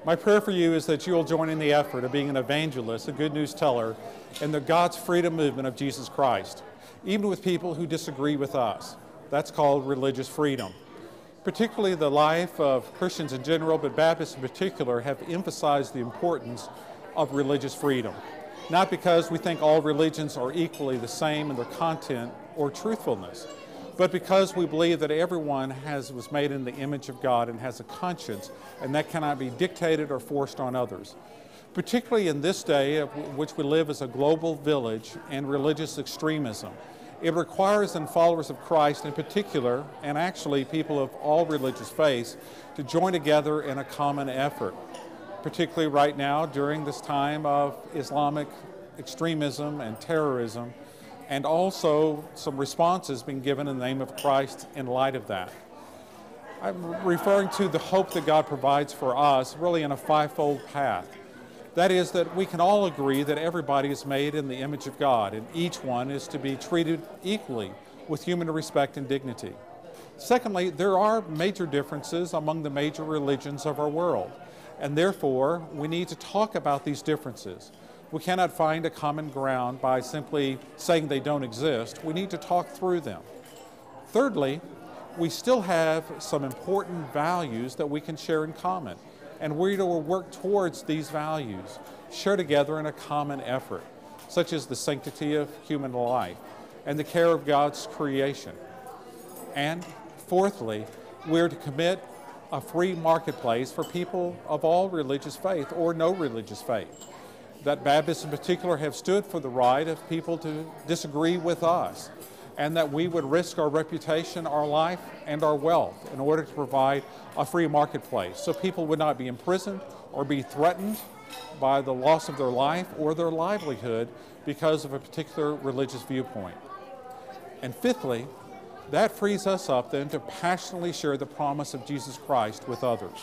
My prayer for you is that you will join in the effort of being an evangelist, a good news teller, in the God's freedom movement of Jesus Christ, even with people who disagree with us. That's called religious freedom. Particularly the life of Christians in general, but Baptists in particular, have emphasized the importance of religious freedom. Not because we think all religions are equally the same in their content or truthfulness, but because we believe that everyone was made in the image of God and has a conscience, and that cannot be dictated or forced on others. Particularly in this day of which we live as a global village and religious extremism, it requires then followers of Christ in particular, and actually people of all religious faiths, to join together in a common effort. Particularly right now during this time of Islamic extremism and terrorism, and also some responses being given in the name of Christ in light of that. I'm referring to the hope that God provides for us really in a fivefold path. That is that we can all agree that everybody is made in the image of God, and each one is to be treated equally with human respect and dignity. Secondly, there are major differences among the major religions of our world, and therefore we need to talk about these differences. We cannot find a common ground by simply saying they don't exist. We need to talk through them. Thirdly, we still have some important values that we can share in common, and we're to work towards these values, share together in a common effort, such as the sanctity of human life and the care of God's creation. And fourthly, we're to commit a free marketplace for people of all religious faith or no religious faith. That Baptists in particular have stood for the right of people to disagree with us, and that we would risk our reputation, our life, and our wealth in order to provide a free marketplace so people would not be imprisoned or be threatened by the loss of their life or their livelihood because of a particular religious viewpoint. And fifthly, that frees us up then to passionately share the promise of Jesus Christ with others.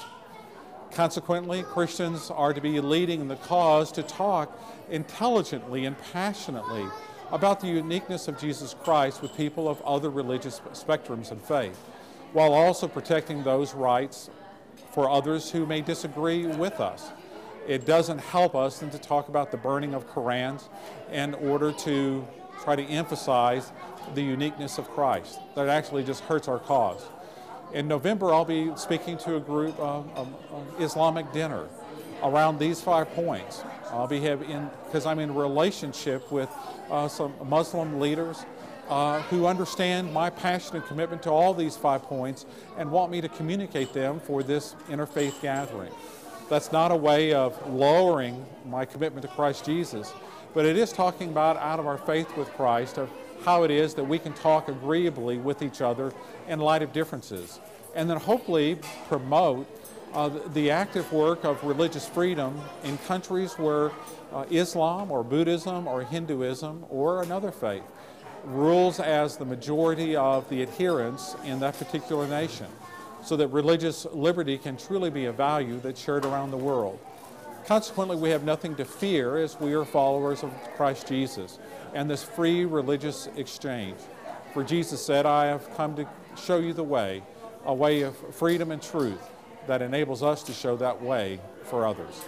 Consequently, Christians are to be leading the cause to talk intelligently and passionately about the uniqueness of Jesus Christ with people of other religious spectrums and faith, while also protecting those rights for others who may disagree with us. It doesn't help us then to talk about the burning of Qurans in order to try to emphasize the uniqueness of Christ. That actually just hurts our cause. In November, I'll be speaking to a group of Islamic dinner around these 5 points. I'll be because I'm in relationship with some Muslim leaders who understand my passion and commitment to all these 5 points and want me to communicate them for this interfaith gathering. That's not a way of lowering my commitment to Christ Jesus, but it is talking about out of our faith with Christ of how it is that we can talk agreeably with each other in light of differences, and then hopefully promote the active work of religious freedom in countries where Islam or Buddhism or Hinduism or another faith rules as the majority of the adherents in that particular nation, so that religious liberty can truly be a value that's shared around the world. Consequently, we have nothing to fear as we are followers of Christ Jesus and this free religious exchange. For Jesus said, I have come to show you the way, a way of freedom and truth that enables us to show that way for others.